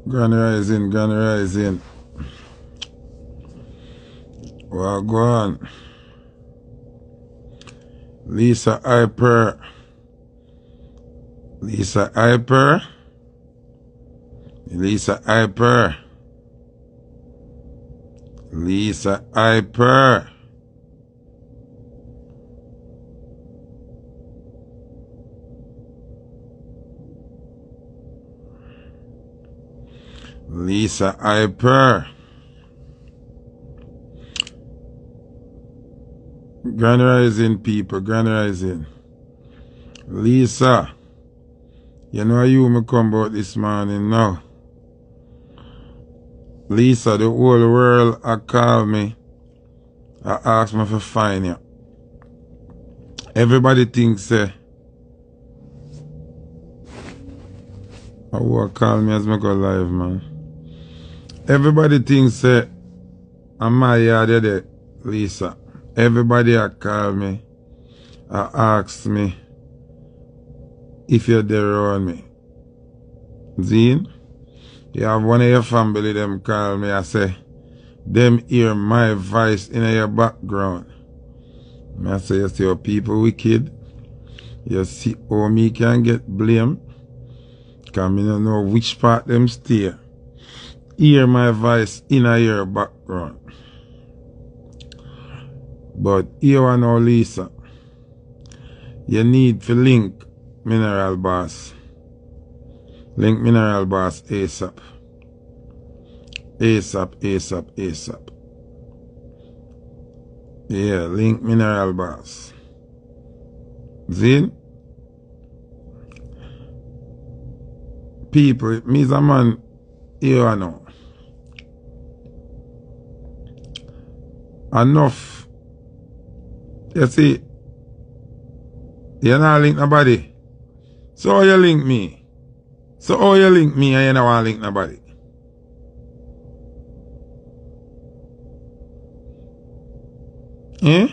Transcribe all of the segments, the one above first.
Grand Rising, Grand Rising. Well, go on. Lisa Hyper. Lisa Hyper. Lisa Hyper. Lisa Hyper. Lisa Hyper. Grand Rising people, Grand Rising. Lisa, you know you me come about this morning now. Lisa, the whole world a call me. I ask me to find you. Everybody thinks I will call me as me go live, man. Everybody thinks I'm my yard there, Lisa. Everybody a call me, ask me if you're there around me. Zine, you have one of your family them call me, I say, them hear my voice in your background. I say, you see how people wicked. You see how me can get blamed. Because I don't know which part them stay. Hear my voice in your background. But here I know, Lisa, you need to link Mineral Boss. Link Mineral Boss ASAP. ASAP, ASAP, ASAP. Yeah, link Mineral Boss. Zin? People, me's a man, here I know. Enough. You see, you not link nobody. So how you link me? So how you link me and you don't want to link nobody? Eh?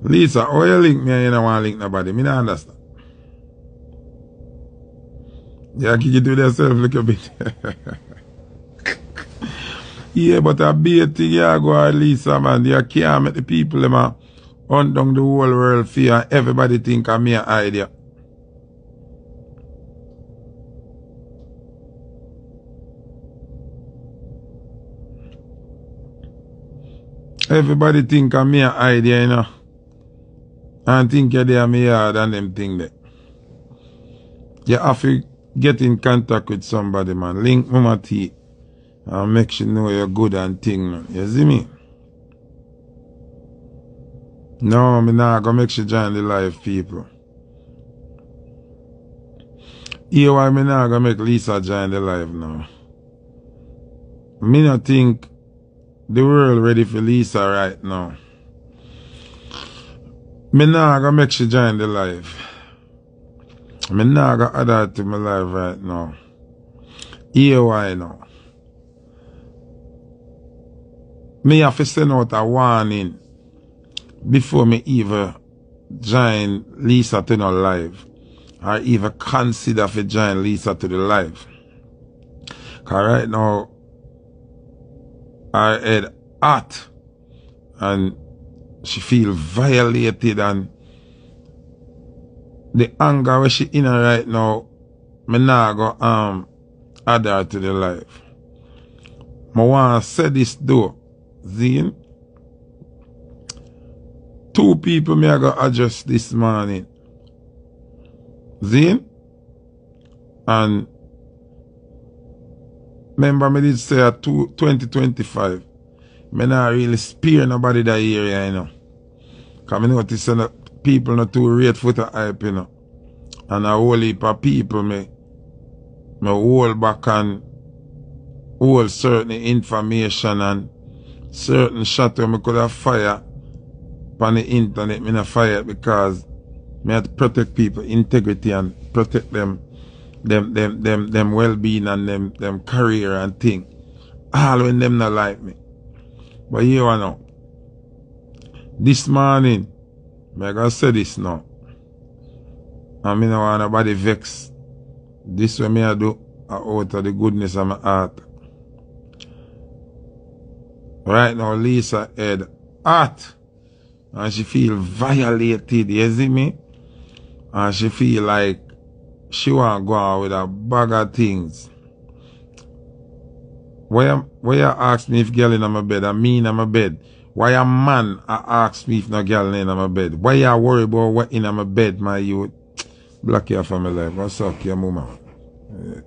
Lisa, how you link me and you don't want to link nobody? Me don't understand. Yeah, can you do that yourself a little bit? Yeah, but a bait thing you go Lisa, man. You can't make the people them hunt down the whole world for you and everybody think I'm me an idea. Everybody think I'm me an idea, you know. And think you're there me yard and them thing there. You have to get in contact with somebody, man. Link Mama T. And make sure you know you're good and thing, man. You see me? No, me not gonna make sure join the live, people. Here why me not gonna make Lisa join the live now. Me not think the world ready for Lisa right now. Me not gonna make sure join the live. Me not gonna add her to my live right now. Here why now. Me have to send out a warning before me even join Lisa to no live. Or even consider to join Lisa to the live. Cause right now, her head hot. And she feel violated and the anger where she in her right now, me nah go add her to the live. I want to say this though. Zine, 2 people me I go address this morning. Zine, and remember me did say at 2025, me not really spare nobody that area, you know. Cause I notice that people not too rate Foota hype, you know. And a whole heap of people me hold back and hold certain information and certain shot where I could have fire on the internet, me not fire it because me have to protect people integrity and protect them well-being and them career and thing. All when them not like me. But you know, this morning, I gotta say this now. And me no want nobody vex. This way me I do out of the goodness of my heart. Right now, Lisa head hot. And she feel violated, you see me? And she feel like she want to go out with a bag of things. Why you ask me if girl in my bed, I mean in my bed? Why a man ask me if no girl in my bed? Why you worry about what in my bed, my youth? Block your from my life. Go suck your mama. Yeah.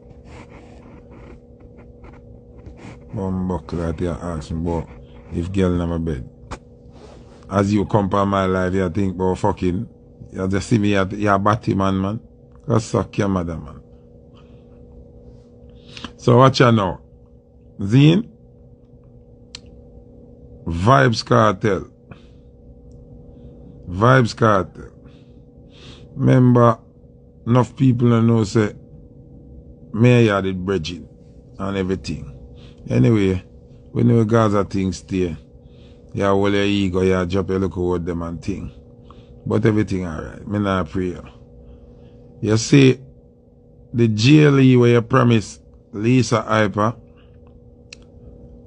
Buckle that you ask me about if girl in my bed. As you come to my life, you think about fucking. You just see me, you're a batty man. Go suck your mother, man. So watch you now. Zine, Vybz Kartel. Vybz Kartel. Remember, enough people don't know say me I did bridging and everything. Anyway, when you guys are things stay, you hold your ego, you drop your look over them and thing. But everything alright. Me not pray. You see, the GLE where you promise Lisa Hyper,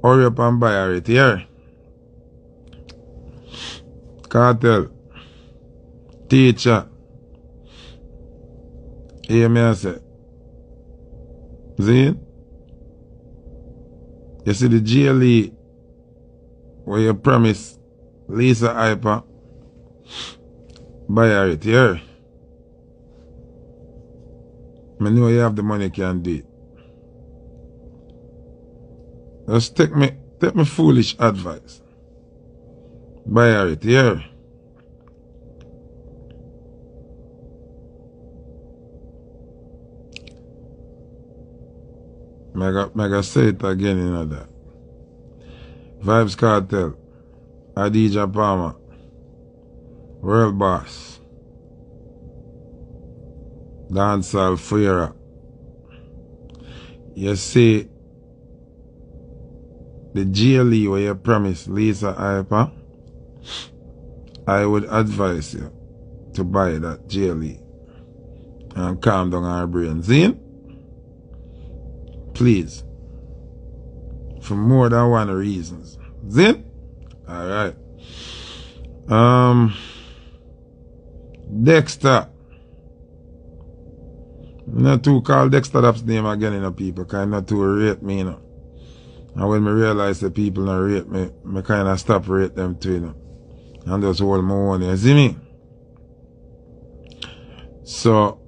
hurry up and buy her it here. Kartel. Teacher. Hear me I say. See? You see the GLE where you promise Lisa Hyper, buy her it here. I know you have the money, you can do it. Just take me foolish advice. Buy her it here. Mega say it again, you know that. Vybz Kartel, Adidja Palmer, World Boss, Dancehall Fuera. You see, the GLE where you promise Lisa Hyper, I would advise you to buy that GLE and calm down our brains. In? Please. For more than one reasons. Zin? Alright. Dexta. Not too call Dexta Daps name again, you know, people, because not too rate me, you know. And when me realize the people not rate me, me kind of stop rate them too, you know. And just hold my own, you see me? So,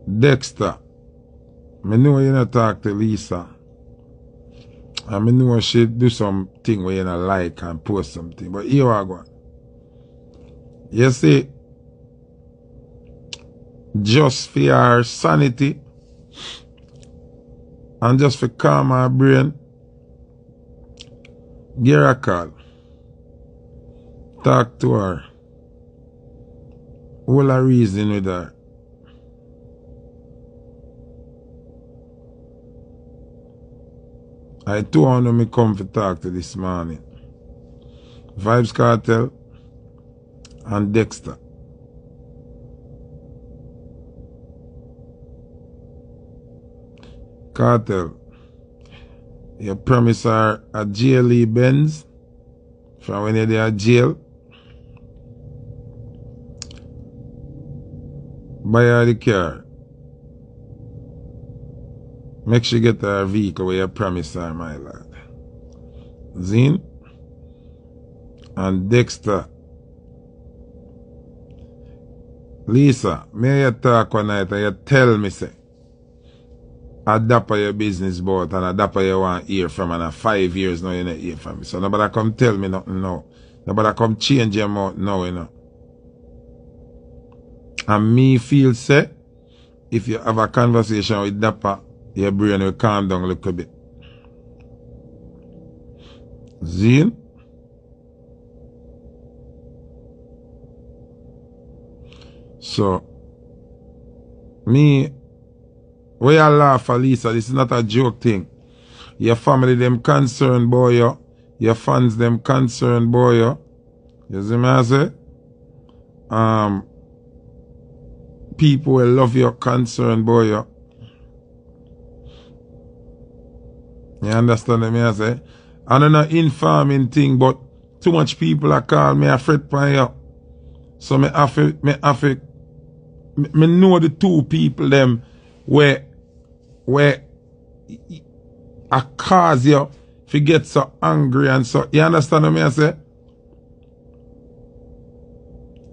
Dexta. I know you not talk to Lisa. And I know she do something where you not like and post something. But here I go. You see, just for your sanity and just for calm her brain, give her a call. Talk to her. All a reason with her. I too want me come to talk to this morning. Vybz Kartel and Dexta. Kartel, you promise her a GLE Benz from when you're there jail. Buy her the car. Make sure you get her a vehicle where you promise her, my lad. Zine and Dexta. Lisa, may you talk one night and you tell me, say, I dapper your business boat and I dapper you want to hear from, and 5 years now you not hear from me. So nobody come tell me nothing now. Nobody come change your mouth now, you know. And me feel, say, if you have a conversation with dapper, your brain will calm down a little bit. Zine? So, me, where you laugh at Lisa, this is not a joke thing. Your family them concerned boy yo. Your fans them concerned boy yo. You see me I say? People will love your concern boy yo. You understand what I say? I don't know informing thing, but too much people are call me a fret pan you. So me have to me know the two people them where I cause you to get so angry and so, you understand what I say?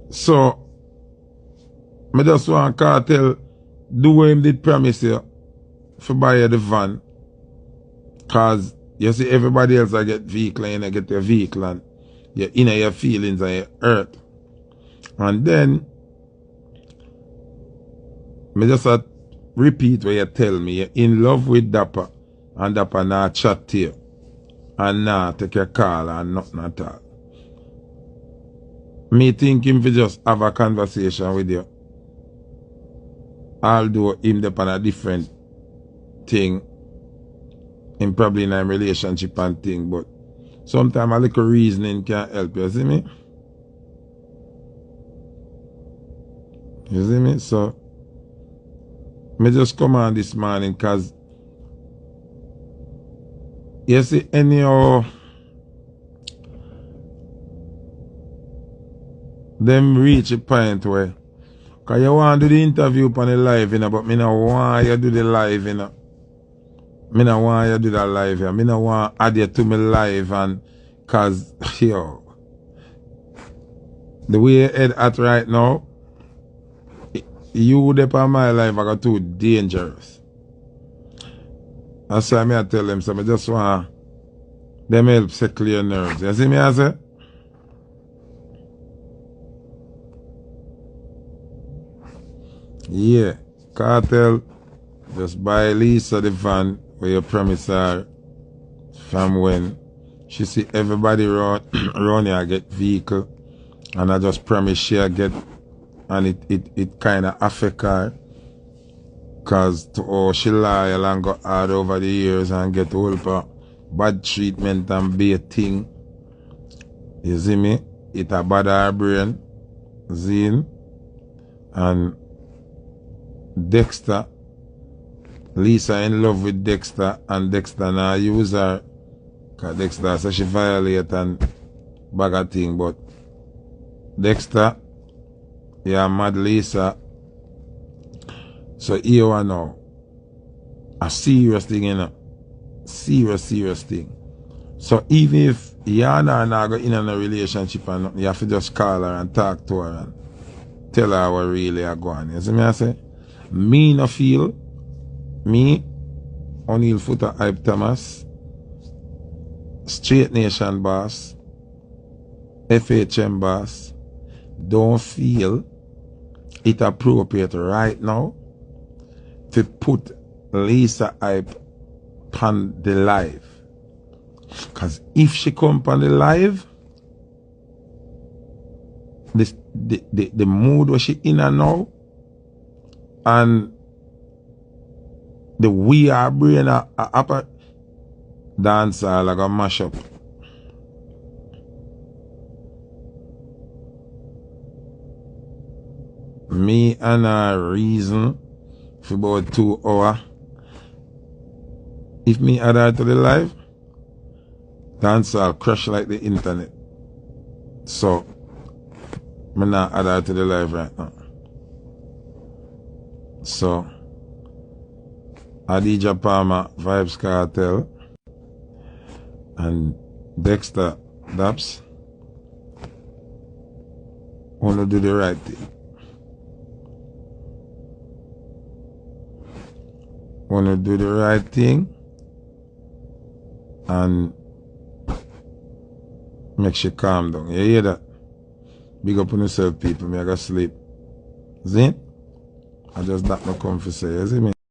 So me just want Kartel do what him did promise you for buy you the van. Cause you see everybody else I get vehicle and I get your vehicle and you're in your feelings and your hurt. And then me just repeat what you tell me. You're in love with Dapper and Dapper not chat to you and not take your call and nothing at all. Me think him to just have a conversation with you. Although him depend on a different thing. Him probably in a relationship and thing, but sometimes a little reasoning can help you, see me? You see me? So me just come on this morning because you see anyhow them reach a point where because you want to do the interview on the live, you know, but me no want you do the live, you know. Me no want you do that live, you know. Me no want add you to me live and cause yo the way you head at right now, you up on my life are too dangerous. That's why I tell them, so I just want them help settle your nerves. You see me I say? Yeah, Kartel just buy Lisa the van where you promise her from when she see everybody around here get vehicle and I just promise she'll get and it kind of affect her because she loyal and got hard over the years and get all of bad treatment and bad thing. You see me? It a bad her brain. Zine and Dexta. Lisa in love with Dexta and Dexta now use her because Dexta says she violate and bag of thing, but Dexta, yeah, mad Lisa. So here we now. A serious thing, you know. Serious thing. So even if you and her not go in a relationship and nothing, you have to just call her and talk to her and tell her what really are going. You see me I say? Me no feel, me, O'Neal Foota Hype Thomas, Straight Nation boss, FHM boss, don't feel it appropriate right now to put Lisa Hype on the live. Because if she come on the live, the mood where she in and now, and the way our brain are upper dancer like a mash up. Me and her reason for about 2 hours. If me add her to the live, dancer will crash like the internet. So me not add her to the live right now. So Adija Palmer, Vybz Kartel, and Dexta, Daps, wanna do the right thing. Wanna do the right thing and make she calm down. You hear that? Big up on yourself, people. Me I go sleep. See? I just that no come for say, you see me?